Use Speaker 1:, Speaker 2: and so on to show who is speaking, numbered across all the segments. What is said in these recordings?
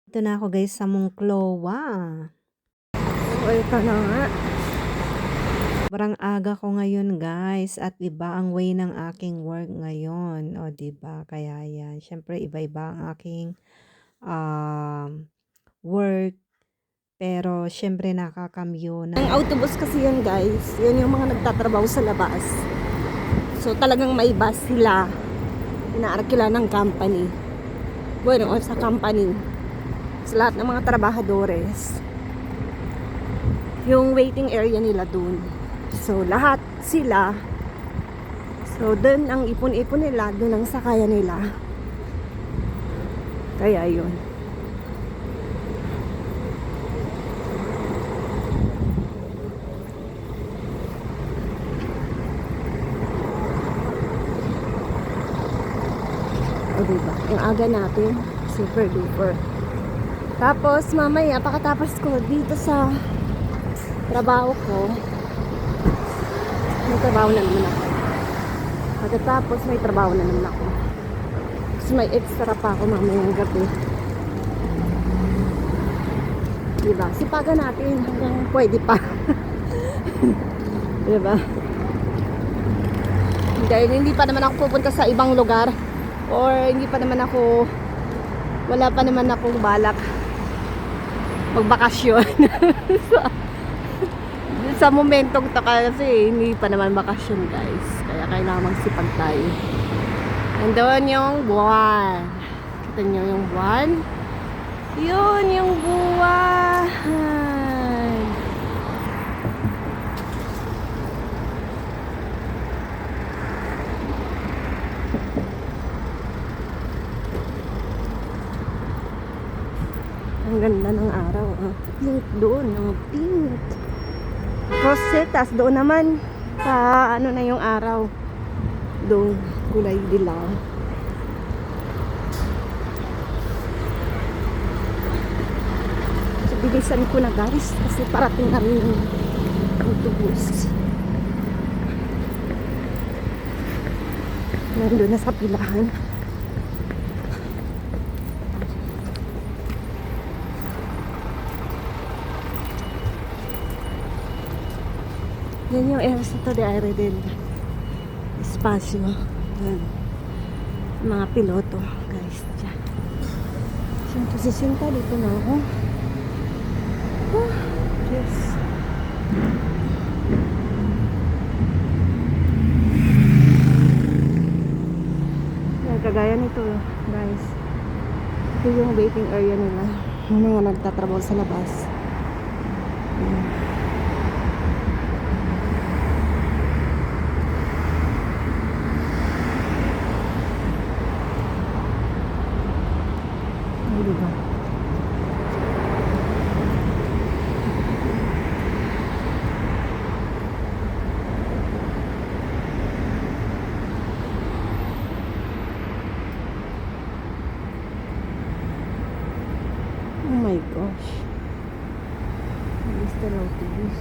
Speaker 1: Dito na ako guys sa Monclova.
Speaker 2: O, ito na nga.
Speaker 1: Sobrang aga ko ngayon guys at iba ang way ng aking work ngayon. O 'di ba? Kaya yan. Siyempre iba-iba ang aking work. Pero siyempre nakakamyo na.
Speaker 2: Ang autobus kasi yun guys, yun yung mga nagtatrabaho sa labas. So talagang may bus sila. Inaarkila ng company. Bueno, o sa company. Sa lahat ng mga trabahadores. Yung waiting area nila dun. So lahat sila. So dun ang ipon-ipon nila, dun ang sakayan nila. Kaya yun. O diba? Ang aga natin, super duper. Tapos mamaya, pagkatapos ko dito sa trabaho ko, may trabaho na naman ako. Pagkatapos may trabaho na naman ako. Tapos may extra pa ako mamayang gabi. Diba? Sipagan natin hanggang pwede pa. Diba? Dahil hindi pa naman ako pupunta sa ibang lugar. Or hindi pa naman ako, wala pa naman akong balak magbakasyon. Sa momentong to kasi hindi pa naman bakasyon guys. Kaya kailangan magsipag tayo. Nandun yung buwan. Kita nyo yung buwan? Yun yung buwan. Ang ganda ng araw. Pink doon. Ang pink. Rosetas doon naman. Sa ano na yung araw. Doon. Kulay dilaw. So, bilisan ko na guys. Kasi parating na rin yung autobus. Nandun na sa pilahan. Yan yung Ernesto de Aire del Espacio. Yan. Mga piloto, guys. Diyan. Siyempre sisinta dito na ako. Oh, yes. Yan, kagaya nito, guys. Ito yung waiting area nila. Yung mga nagtatrabaho sa labas. Yan. Diba? Oh my gosh. Mr. Autobus.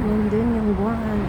Speaker 2: Yan din yung buwan.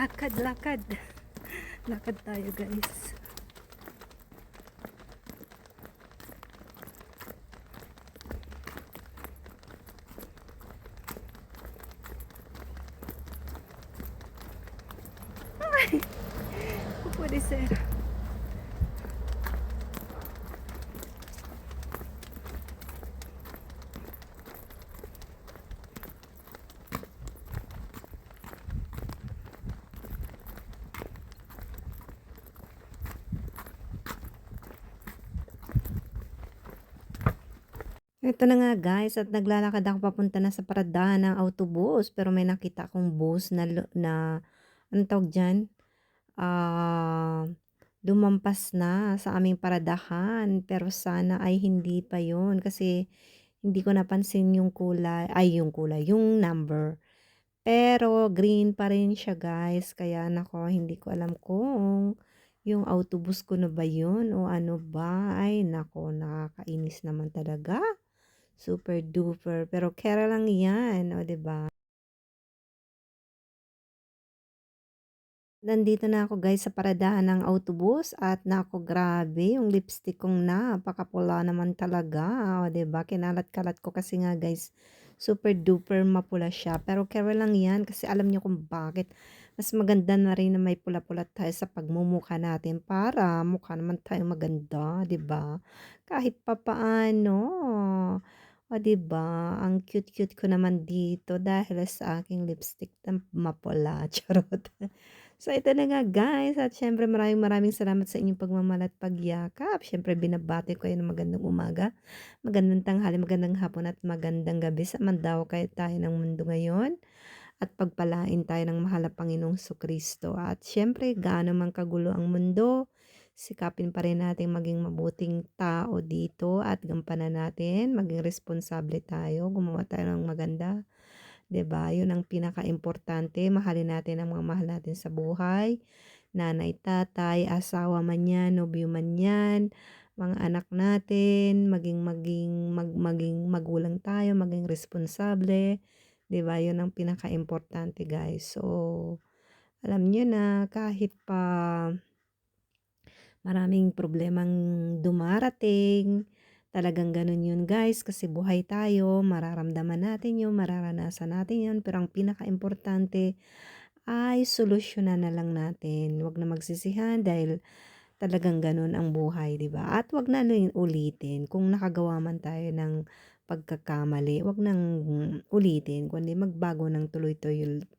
Speaker 1: lakad, lakad. Lakad tayo guys. Ay, pwede ser. Ito na nga guys at naglalakad ako papunta na sa paradahan ng autobus pero may nakita akong bus na anong tawag diyan? Ah, lumampas na sa aming paradahan pero sana ay hindi pa 'yun kasi hindi ko napansin yung kulay, yung number. Pero green pa rin siya guys kaya nako hindi ko alam kung yung autobus ko na ba 'yun o ano ba. Ay nako nakakainis naman talaga. Super duper, pero kera lang 'yan, o 'di ba? Nandito na ako guys sa paradahan ng autobus at naku grabe yung lipstick kong napakapula naman talaga, o 'di ba? Kinalat-kalat ko kasi nga guys, super duper mapula siya. Pero kera lang 'yan kasi alam niyo kung bakit. Mas maganda na rin na may pula-pula tayo sa pagmumukha natin para mukha naman tayong maganda, 'di ba? Kahit papaano. O 'di ba, ang cute-cute ko naman dito dahil sa aking lipstick na mapula, charot. So ito na nga guys at siyempre maraming maraming salamat sa inyong pagmamahal at pagyakap. Siyempre binabati ko kayo ng magandang umaga, magandang tanghali, magandang hapon at magandang gabi sa man daw kayo tayo ng mundo ngayon at pagpalain tayo ng mahal na Panginoong Kristo. At siyempre gaano man kagulo ang mundo, sikapin pa rin natin maging mabuting tao dito at gampanan natin, maging responsable tayo, gumawa tayo ng maganda. 'Di ba? 'Yun ang pinakaimportante, mahalin natin ang mga mahal natin sa buhay, nanay, tatay, asawa man 'yan, nobyo man 'yan, mga anak natin, maging magulang tayo, maging responsable, 'di ba? 'Yun ang pinakaimportante, guys. So, alam niyo na kahit pa maraming problemang dumarating. Talagang ganun yun guys kasi buhay tayo, mararamdaman natin yun, mararanasan natin yun. Pero ang pinaka-importante ay solusyonan na lang natin. Huwag na magsisihan dahil talagang gano'n ang buhay, 'di ba? At 'wag na rin ulitin kung nakagawa man tayo ng pagkakamali, 'wag nang ulitin kundi magbago ng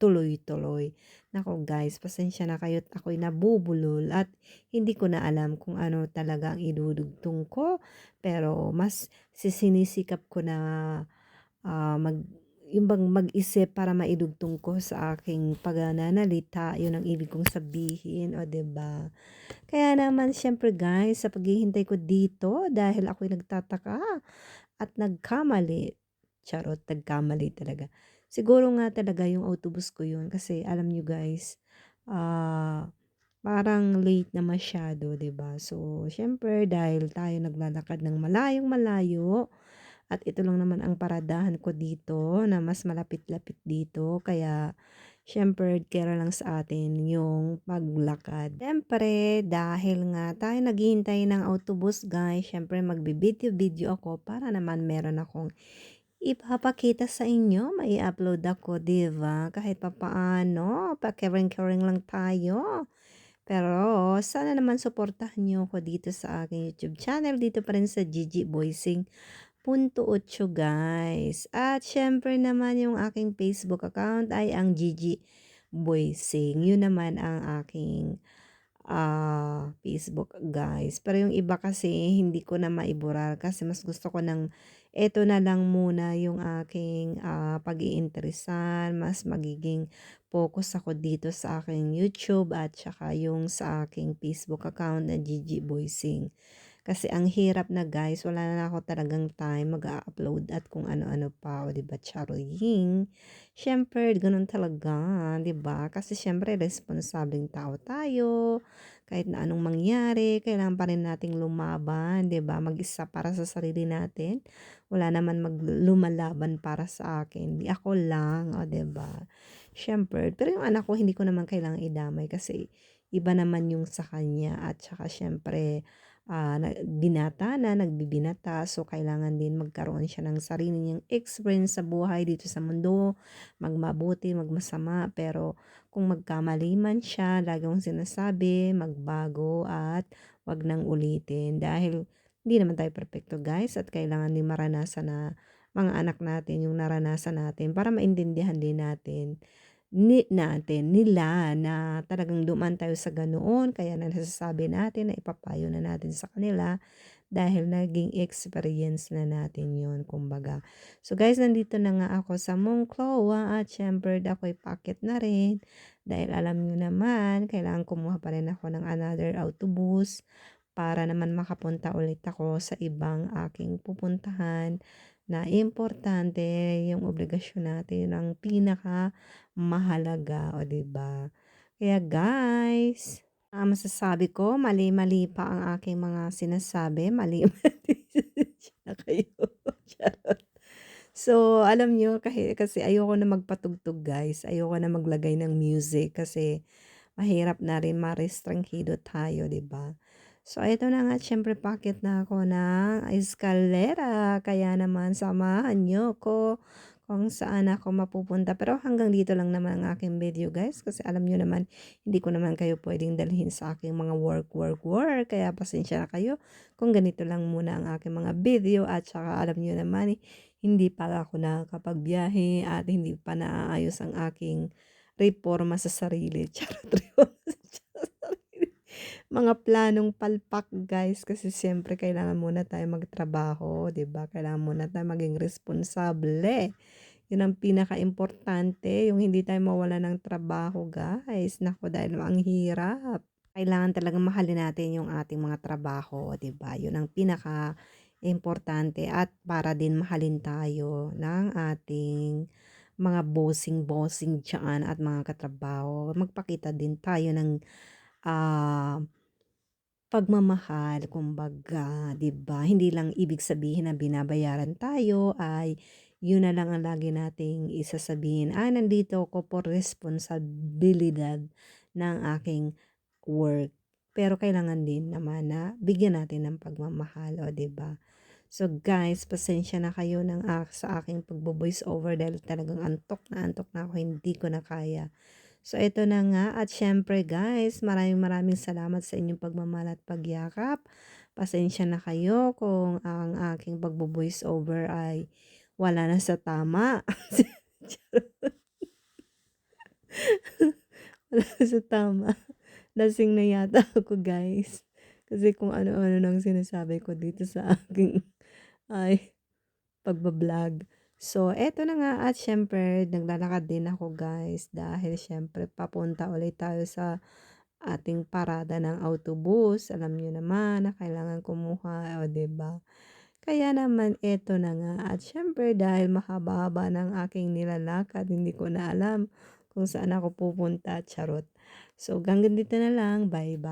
Speaker 1: tuloy-tuloy. Naku guys, pasensya na kayo't ako'y nabubulol at hindi ko na alam kung ano talaga ang idudugtong ko, pero mas sinisikap ko na, yung bang mag-isip para maidugtong ko sa aking pananalita, 'yun ang ibig kong sabihin, o 'di ba? Kaya naman siyempre guys, sa paghihintay ko dito dahil ako'y nagtataka at nagkamali, charot, nagkamali talaga. Siguro nga talaga yung autobus ko yun kasi alam niyo guys, ah, parang late na masyado, 'di ba? So, siyempre dahil tayo naglalakad ng malayong malayo at ito lang naman ang paradahan ko dito na mas malapit-lapit dito kaya siyempre kera lang sa atin yung paglakad. Siyempre dahil nga tayo naghihintay ng autobus guys, siyempre magbi-video-video ako para naman meron akong ipapakita sa inyo, mai-upload ako, 'di ba? Kahit papaano, pa-kering-kering lang tayo. Pero sana naman suportahan niyo ako dito sa aking YouTube channel, dito pa rin sa Gigi Voicing. Punto 8 guys. At siyempre naman yung aking Facebook account ay ang Gigi Voicing. Yun naman ang aking Facebook guys. Pero yung iba kasi hindi ko na maibura kasi mas gusto ko ng eto na lang muna yung aking pag-iinteresan. Mas magiging focus ako dito sa aking YouTube at saka yung sa aking Facebook account na Gigi Voicing. Kasi ang hirap na guys, wala na ako talagang time mag-upload at kung ano-ano pa, o 'di ba, charing. Siyempre gano'n talaga, 'di ba? Kasi siyempre responsableng tao tayo. kahit na anong mangyari, kailangan pa rin nating lumaban, 'di ba? Mag-isa para sa sarili natin. Wala naman lumalaban para sa akin, 'di ako lang, oh, 'di ba? Siyempre, pero yung anak ko hindi ko naman kailangang idamay kasi iba naman yung sa kanya at saka siyempre binata na, nagbibinata, so kailangan din magkaroon siya ng sarili niyang experience sa buhay dito sa mundo, magmabuti, magmasama, pero kung magkamali man siya, lagi kong sinasabi, magbago at wag nang ulitin dahil hindi naman tayo perfecto guys at kailangan din maranasan na mga anak natin yung naranasan natin para maintindihan din nila na talagang dumaan tayo sa ganoon kaya na nasasabi natin na ipapayo na natin sa kanila dahil naging experience na natin yun kumbaga. So guys, nandito na nga ako sa Monclova at syempre ako'y packet na rin dahil alam nyo naman kailangan kumuha pa rin ako ng another autobus para naman makapunta ulit ako sa ibang aking pupuntahan na importante yung obligasyon natin ang pinakamahalaga, o 'di ba? Kaya guys, masasabi ko mali-mali pa ang aking mga sinasabi, mali-mali na kayo. Charot. So, alam niyo kasi ayoko na magpatugtog guys, ayoko na maglagay ng music kasi mahirap na rin marestrangido tayo, 'di ba? So, ito na nga siyempre paakyat na ako ng eskalera kaya naman samahan niyo ko kung saan ako mapupunta. Pero hanggang dito lang naman ang aking video guys kasi alam niyo naman hindi ko naman kayo puwedeng dalhin sa aking mga work. Kaya pasensya na kayo kung ganito lang muna ang aking mga video at saka alam niyo naman hindi pa ako nakakapagbiyahe at hindi pa naaayos ang aking reforma sa sarili. Charot, reforma sa sarili. Mga planong palpak guys kasi siyempre kailangan muna tayo magtrabaho, 'di ba? Kailangan muna tayo maging responsable. 'Yun ang pinakaimportante, yung hindi tayo mawalan ng trabaho guys. Naku, dahil ang hirap. Kailangan talagang mahalin natin yung ating mga trabaho, 'di ba? 'Yun ang pinakaimportante at para din mahalin tayo ng ating mga bossing diyan at mga katrabaho. Magpakita din tayo ng ah, pagmamahal kumbaga, 'di ba? Hindi lang ibig sabihin na binabayaran tayo ay yun na lang ang lagi nating isasabihin, nandito ako for responsibilidad ng aking work. Pero kailangan din naman na bigyan natin ng pagmamahal, o 'di ba? So guys, pasensya na kayo sa aking pagbo-voice over dahil talagang antok na ako, hindi ko na kaya. So ito na nga at syempre guys, maraming salamat sa inyong pagmamahal at pagyakap. Pasensya na kayo kung ang aking pagbo-voice over ay wala na sa tama. Wala na sa tama. Lasing na yata ako guys. Kasi kung ano-ano nang sinasabi ko dito sa aking ay pagba-vlog. So, eto na nga at siyempre naglalakad din ako guys dahil siyempre papunta ulit tayo sa ating parada ng autobus. Alam niyo naman na kailangan kumuha, o 'di ba? Kaya naman eto na nga at siyempre dahil mahaba-haba ng aking nilalakad, hindi ko na alam kung saan ako pupunta, charot. So, hanggang dito na lang. Bye-bye.